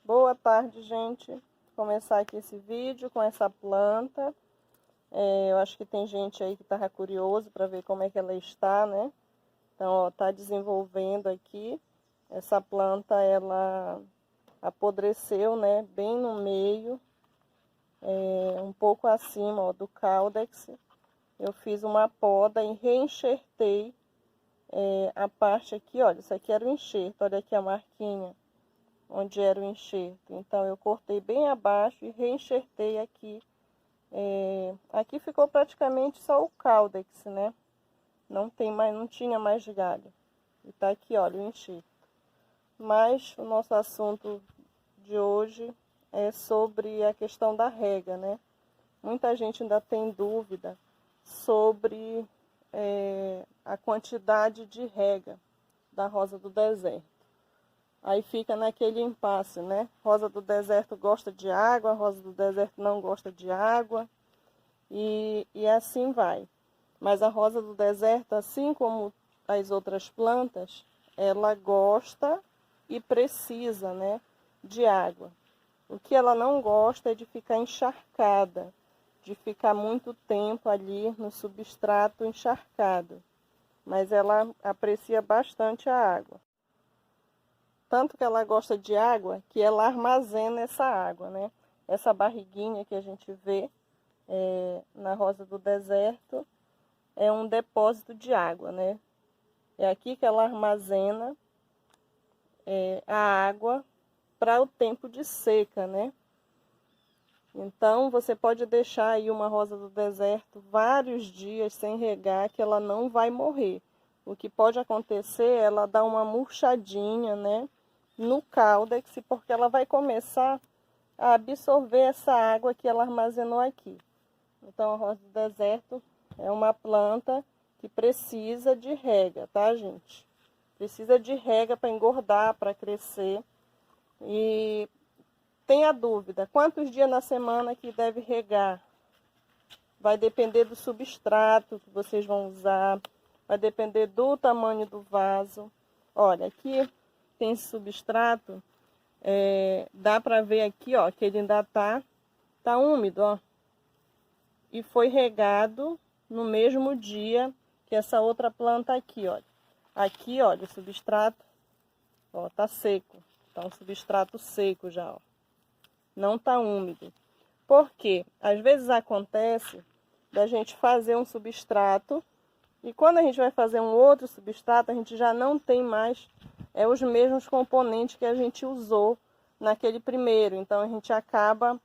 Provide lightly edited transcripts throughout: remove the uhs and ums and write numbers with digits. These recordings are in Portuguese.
Boa tarde, gente. Vou começar aqui esse vídeo com essa planta. Eu acho que tem gente aí que estava curioso para ver como é que ela está, né? Então, ó, tá desenvolvendo aqui. Essa planta, ela apodreceu, né? Bem no meio, um pouco acima, ó, do caudex. Eu fiz uma poda e reenxertei a parte aqui, olha. Isso aqui era o enxerto, olha aqui a marquinha onde era o enxerto. Então, eu cortei bem abaixo e reenxertei aqui. Aqui ficou praticamente só o caudex, né? Não tinha mais galho. E tá aqui, olha, o enxerto. Mas o nosso assunto de hoje é sobre a questão da rega, né? Muita gente ainda tem dúvida sobre a quantidade de rega da rosa do deserto. Aí fica naquele impasse, né? Rosa do deserto gosta de água, rosa do deserto não gosta de água. E assim vai. Mas a rosa do deserto, assim como as outras plantas, ela gosta e precisa, né, de água. O que ela não gosta é de ficar encharcada, de ficar muito tempo ali no substrato encharcado. Mas ela aprecia bastante a água. Tanto que ela gosta de água, que ela armazena essa água, né? Essa barriguinha que a gente vê na rosa do deserto é um depósito de água, né? É aqui que ela armazena a água para o tempo de seca, né? Então, você pode deixar aí uma rosa do deserto vários dias sem regar, que ela não vai morrer. O que pode acontecer é ela dar uma murchadinha, né, no caudex, porque ela vai começar a absorver essa água que ela armazenou aqui. Então, a rosa do deserto é uma planta que precisa de rega, tá, gente? Precisa de rega para engordar, para crescer. E tenha dúvida, quantos dias na semana que deve regar? Vai depender do substrato que vocês vão usar, vai depender do tamanho do vaso. Olha, aqui tem esse substrato, dá para ver aqui, ó, que ele ainda tá úmido, ó. E foi regado no mesmo dia que essa outra planta aqui, olha. Aqui, olha, o substrato, ó, tá seco. Tá um substrato seco já, ó. Não tá úmido. Por quê? Às vezes acontece da gente fazer um substrato e quando a gente vai fazer um outro substrato, a gente já não tem mais os mesmos componentes que a gente usou naquele primeiro. Então, a gente acaba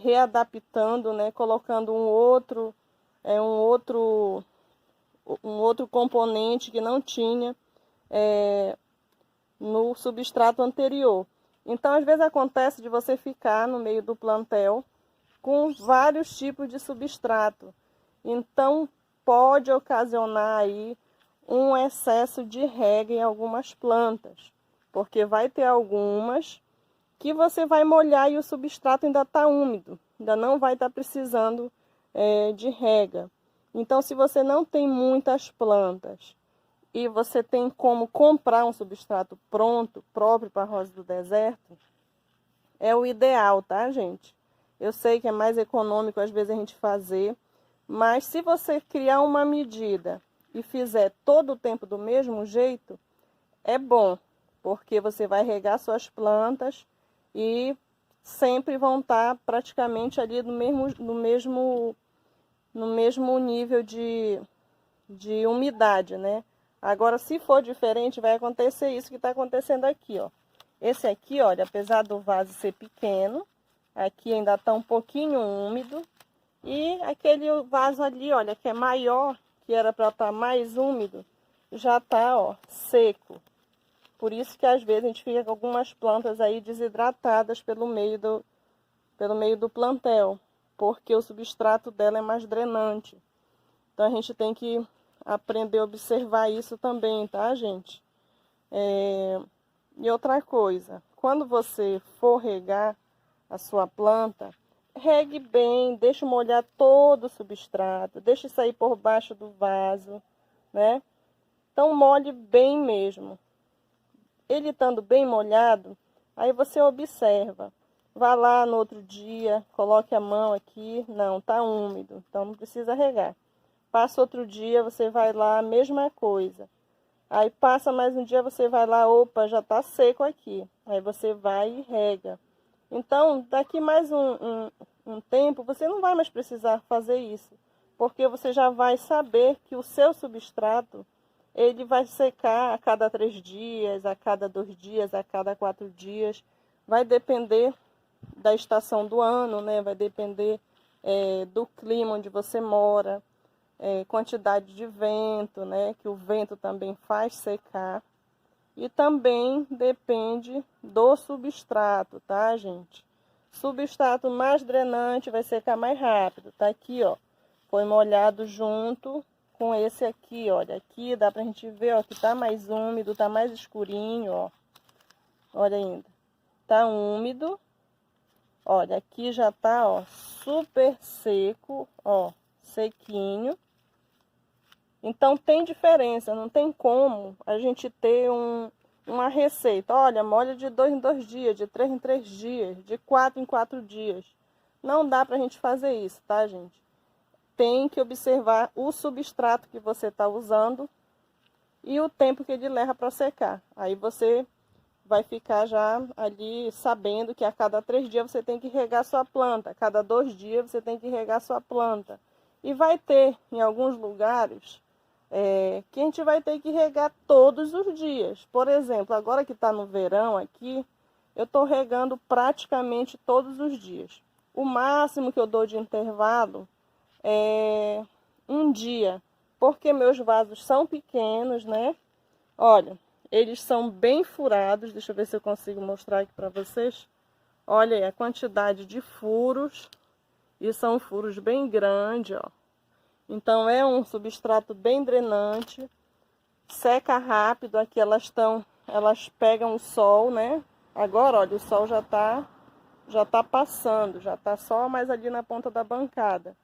readaptando, né, colocando um outro componente que não tinha no substrato anterior. Então, às vezes acontece de você ficar no meio do plantel com vários tipos de substrato. Então, pode ocasionar aí um excesso de rega em algumas plantas, porque vai ter algumas que você vai molhar e o substrato ainda está úmido, ainda não vai estar precisando de rega. Então, se você não tem muitas plantas e você tem como comprar um substrato pronto, próprio para a rosa do deserto, é o ideal, tá, gente? Eu sei que é mais econômico às vezes a gente fazer, mas se você criar uma medida e fizer todo o tempo do mesmo jeito, é bom, porque você vai regar suas plantas e sempre vão estar praticamente ali no mesmo nível de umidade, né? Agora, se for diferente, vai acontecer isso que está acontecendo aqui, ó. Esse aqui, olha, apesar do vaso ser pequeno, aqui ainda está um pouquinho úmido. E aquele vaso ali, olha, que é maior, que era para estar mais úmido, já está, ó, seco. Por isso que às vezes a gente fica com algumas plantas aí desidratadas pelo meio do plantel, porque o substrato dela é mais drenante. Então a gente tem que aprender a observar isso também, tá, gente? E outra coisa, quando você for regar a sua planta, regue bem, deixe molhar todo o substrato, deixe sair por baixo do vaso, né? Então molhe bem mesmo. Ele estando bem molhado, Aí você observa. Vá lá no outro dia, coloque a mão aqui. Não, tá úmido, então não precisa regar. Passa outro dia, você vai lá, mesma coisa. Aí passa mais um dia, você vai lá, opa, já tá seco aqui. Aí você vai e rega. Então, daqui mais um tempo, você não vai mais precisar fazer isso. Porque você já vai saber que o seu substrato, ele vai secar a cada 3 dias, a cada 2 dias, a cada 4 dias. Vai depender da estação do ano, né? Vai depender do clima onde você mora, quantidade de vento, né? Que o vento também faz secar. E também depende do substrato, tá, gente? Substrato mais drenante vai secar mais rápido. Tá aqui, ó. Foi molhado junto com esse aqui, olha. Aqui dá pra gente ver, ó, que tá mais úmido, tá mais escurinho, ó. Olha ainda. Tá úmido. Olha, aqui já tá, ó, super seco, ó, sequinho. Então, tem diferença, não tem como a gente ter uma receita. Olha, molha de 2 em 2 dias, de 3 em 3 dias, de 4 em 4 dias. Não dá pra gente fazer isso, tá, gente? Tem que observar o substrato que você tá usando e o tempo que ele leva para secar. Aí você vai ficar já ali sabendo que a cada 3 dias você tem que regar sua planta. A cada 2 dias você tem que regar sua planta. E vai ter, em alguns lugares, que a gente vai ter que regar todos os dias. Por exemplo, agora que está no verão aqui, eu estou regando praticamente todos os dias. O máximo que eu dou de intervalo é um dia, porque meus vasos são pequenos, né? Olha, eles são bem furados. Deixa eu ver se eu consigo mostrar aqui para vocês. Olha aí a quantidade de furos. E são furos bem grandes, ó. Então, é um substrato bem drenante, seca rápido. Aqui elas pegam o sol, né? Agora, olha, o sol já tá passando, já tá só mais ali na ponta da bancada.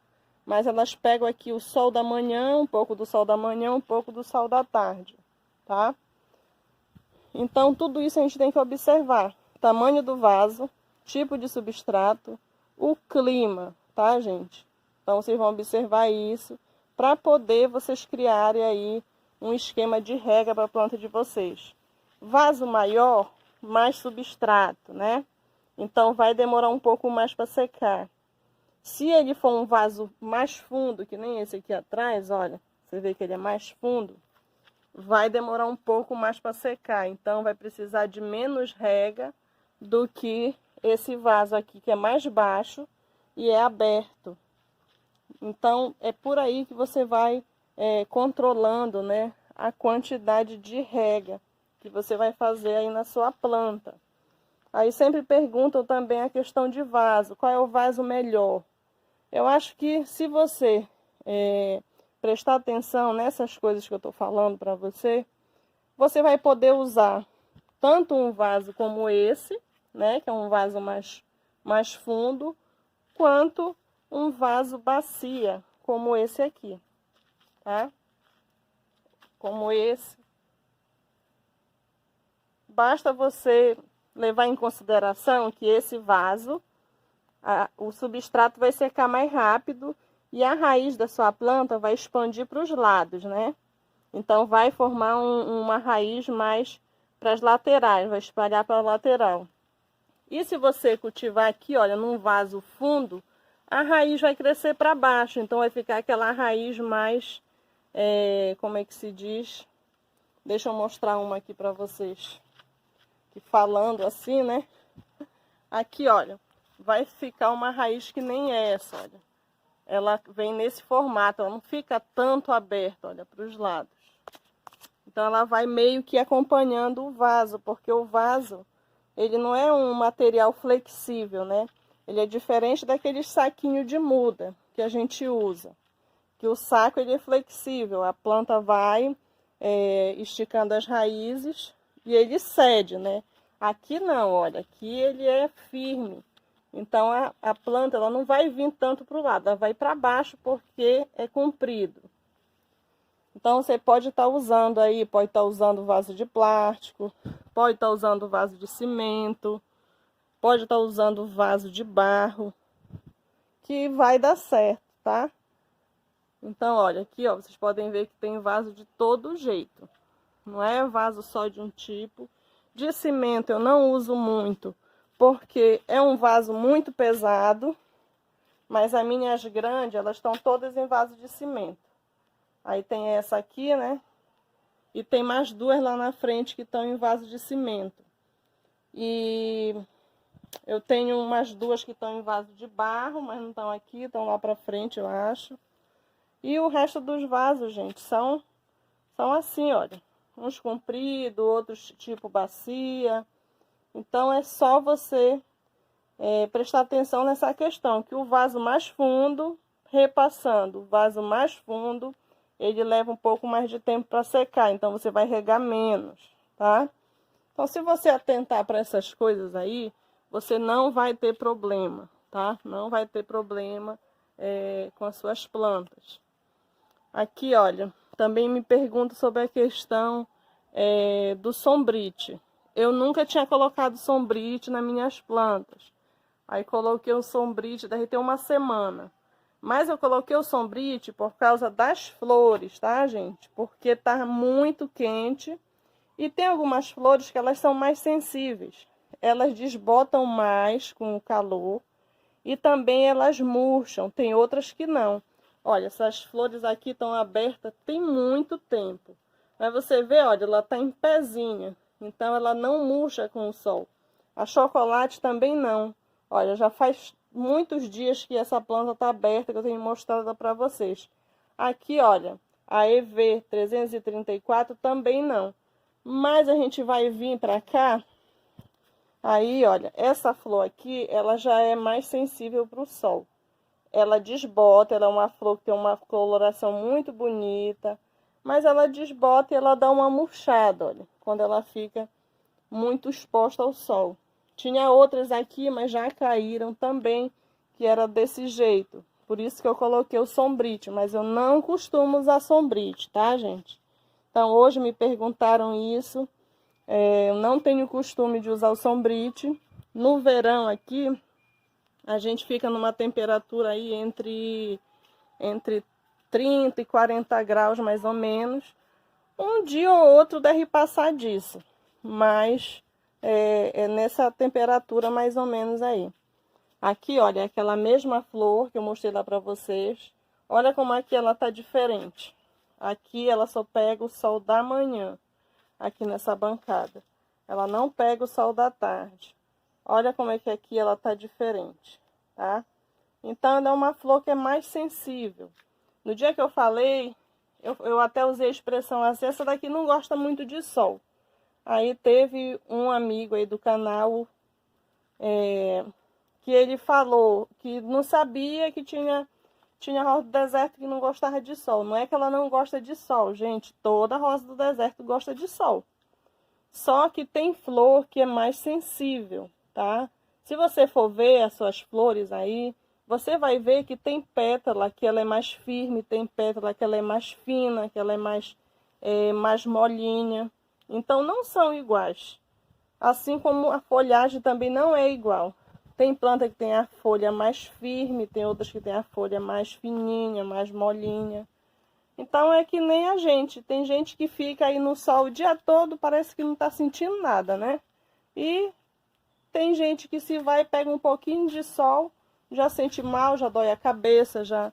Mas elas pegam aqui o sol da manhã, um pouco do sol da manhã, um pouco do sol da tarde, tá? Então, tudo isso a gente tem que observar. Tamanho do vaso, tipo de substrato, o clima, tá, gente? Então, vocês vão observar isso para poder vocês criarem aí um esquema de rega para a planta de vocês. Vaso maior, mais substrato, né? Então, vai demorar um pouco mais para secar. Se ele for um vaso mais fundo, que nem esse aqui atrás, olha, você vê que ele é mais fundo, vai demorar um pouco mais para secar. Então, vai precisar de menos rega do que esse vaso aqui, que é mais baixo e é aberto. Então, é por aí que você vai controlando, né, a quantidade de rega que você vai fazer aí na sua planta. Aí sempre perguntam também a questão de vaso. Qual é o vaso melhor? Eu acho que se você prestar atenção nessas coisas que eu estou falando para você, você vai poder usar tanto um vaso como esse, né, que é um vaso mais fundo, quanto um vaso bacia, como esse aqui, tá? Como esse. Basta você levar em consideração que esse vaso, o substrato vai secar mais rápido e a raiz da sua planta vai expandir para os lados, né? Então, vai formar uma raiz mais para as laterais, vai espalhar para a lateral. E se você cultivar aqui, olha, num vaso fundo, a raiz vai crescer para baixo. Então, vai ficar aquela raiz mais, como é que se diz? Deixa eu mostrar uma aqui para vocês. Que falando assim, né? Aqui, olha, vai ficar uma raiz que nem essa, olha. Ela vem nesse formato, ela não fica tanto aberta, olha, para os lados. Então, ela vai meio que acompanhando o vaso, porque o vaso, ele não é um material flexível, né? Ele é diferente daqueles saquinhos de muda que a gente usa. Que o saco, ele é flexível, a planta vai esticando as raízes e ele cede, né? Aqui não, olha, aqui ele é firme. Então, a planta, ela não vai vir tanto para o lado, ela vai para baixo porque é comprido. Então, você pode estar usando aí, pode estar usando vaso de plástico, pode estar usando vaso de cimento, pode estar usando vaso de barro, que vai dar certo, tá? Então, olha, aqui, ó, vocês podem ver que tem vaso de todo jeito. Não é vaso só de um tipo. De cimento eu não uso muito, porque é um vaso muito pesado. Mas as minhas grandes, elas estão todas em vaso de cimento. Aí tem essa aqui, né? E tem mais duas lá na frente que estão em vaso de cimento. E eu tenho umas duas que estão em vaso de barro, mas não estão aqui, estão lá pra frente, eu acho. E o resto dos vasos, gente, são assim, olha. Uns compridos, outros tipo bacia. Então é só você prestar atenção nessa questão, que o vaso mais fundo, repassando o vaso mais fundo, ele leva um pouco mais de tempo para secar, então você vai regar menos, tá? Então, se você atentar para essas coisas aí, você não vai ter problema, tá? Não vai ter problema com as suas plantas. Aqui, olha, também me pergunto sobre a questão do sombrite. Eu nunca tinha colocado sombrite nas minhas plantas. Aí coloquei o sombrite, deve ter uma semana. Mas eu coloquei o sombrite por causa das flores, tá, gente? Porque tá muito quente. E tem algumas flores que elas são mais sensíveis. Elas desbotam mais com o calor. E também elas murcham. Tem outras que não. Olha, essas flores aqui estão abertas tem muito tempo. Mas você vê, olha, ela tá em pezinha. Então ela não murcha com o sol. A chocolate também não. Olha, já faz muitos dias que essa planta está aberta, que eu tenho mostrado para vocês. Aqui, olha, a EV 334 também não. Mas a gente vai vir para cá. Aí, olha, essa flor aqui, ela já é mais sensível para o sol. Ela desbota, ela é uma flor que tem uma coloração muito bonita. Mas ela desbota e ela dá uma murchada, olha, quando ela fica muito exposta ao sol. Tinha outras aqui, mas já caíram também, que era desse jeito. Por isso que eu coloquei o sombrite, mas eu não costumo usar sombrite, tá, gente? Então, hoje me perguntaram isso. Eu não tenho costume de usar o sombrite. No verão aqui, a gente fica numa temperatura aí entre 30 e 40 graus, mais ou menos. Um dia ou outro deve passar disso, mas é nessa temperatura mais ou menos aí. Aqui, olha, aquela mesma flor que eu mostrei lá para vocês. Olha como aqui ela tá diferente. Aqui ela só pega o sol da manhã, aqui nessa bancada. Ela não pega o sol da tarde. Olha como é que aqui ela tá diferente, tá? Então, ela é uma flor que é mais sensível. No dia que eu falei, eu até usei a expressão assim, essa daqui não gosta muito de sol. Aí teve um amigo aí do canal que ele falou que não sabia que tinha rosa do deserto que não gostava de sol. Não é que ela não gosta de sol, gente. Toda rosa do deserto gosta de sol. Só que tem flor que é mais sensível, tá? Se você for ver as suas flores aí, você vai ver que tem pétala que ela é mais firme, tem pétala que ela é mais fina, que ela é mais molinha. Então, não são iguais. Assim como a folhagem também não é igual. Tem planta que tem a folha mais firme, tem outras que tem a folha mais fininha, mais molinha. Então, é que nem a gente. Tem gente que fica aí no sol o dia todo, parece que não está sentindo nada, né? E tem gente que se vai e pega um pouquinho de sol, já sente mal, já dói a cabeça, já.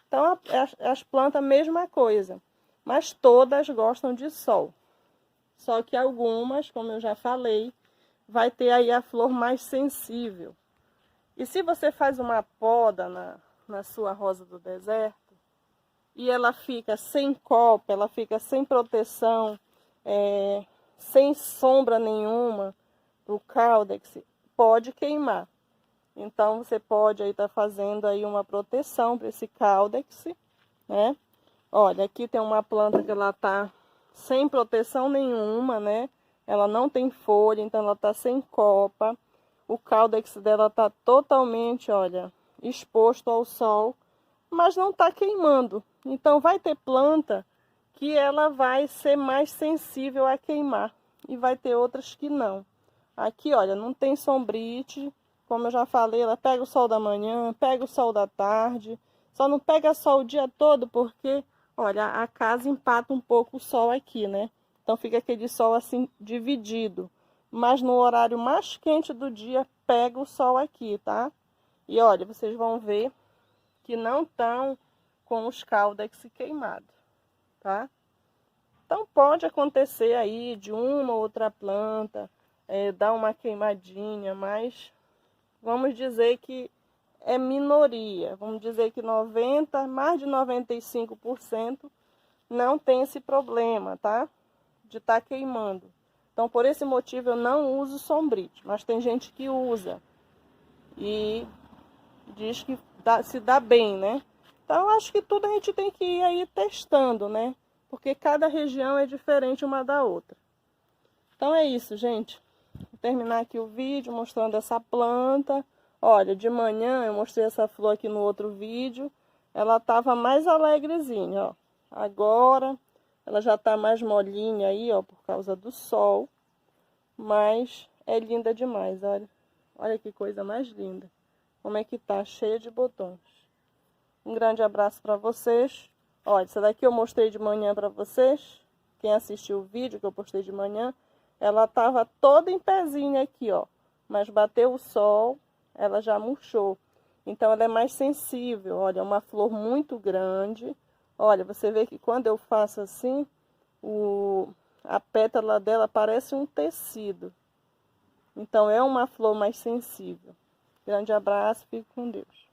Então, as plantas, mesma coisa. Mas todas gostam de sol. Só que algumas, como eu já falei, vai ter aí a flor mais sensível. E se você faz uma poda na sua rosa do deserto, e ela fica sem copa, ela fica sem proteção, sem sombra nenhuma, o caudex pode queimar. Então, você pode aí estar fazendo aí uma proteção para esse caudex, né? Olha, aqui tem uma planta que ela tá sem proteção nenhuma, né? Ela não tem folha, então ela tá sem copa. O caudex dela tá totalmente, olha, exposto ao sol, mas não tá queimando. Então, vai ter planta que ela vai ser mais sensível a queimar. e vai ter outras que não. Aqui, olha, não tem sombrite, como eu já falei, ela pega o sol da manhã, pega o sol da tarde, só não pega sol o dia todo porque, olha, a casa empata um pouco o sol aqui, né? Então fica aquele sol assim dividido. Mas no horário mais quente do dia, pega o sol aqui, tá? E olha, vocês vão ver que não estão com os caudex queimados, tá? Então pode acontecer aí de uma ou outra planta, dar uma queimadinha, mas vamos dizer que é minoria. Vamos dizer que mais de 95% não tem esse problema, tá? De estar queimando. Então, por esse motivo, eu não uso sombrite, mas tem gente que usa e diz que se dá bem, né? Então, eu acho que tudo a gente tem que ir aí testando, né? Porque cada região é diferente uma da outra. Então, é isso, gente. Vou terminar aqui o vídeo mostrando essa planta. Olha, de manhã eu mostrei essa flor aqui no outro vídeo. Ela estava mais alegrezinha, ó. Agora ela já tá mais molinha aí, ó, por causa do sol. Mas é linda demais, olha. Olha que coisa mais linda. Como é que tá? Cheia de botões. Um grande abraço para vocês. Olha, essa daqui eu mostrei de manhã para vocês. Quem assistiu o vídeo que eu postei de manhã, ela tava toda em pezinha aqui, ó. Mas bateu o sol, ela já murchou. Então ela é mais sensível. Olha, é uma flor muito grande. Olha, você vê que quando eu faço assim, a pétala dela parece um tecido. Então é uma flor mais sensível. Grande abraço, fique com Deus.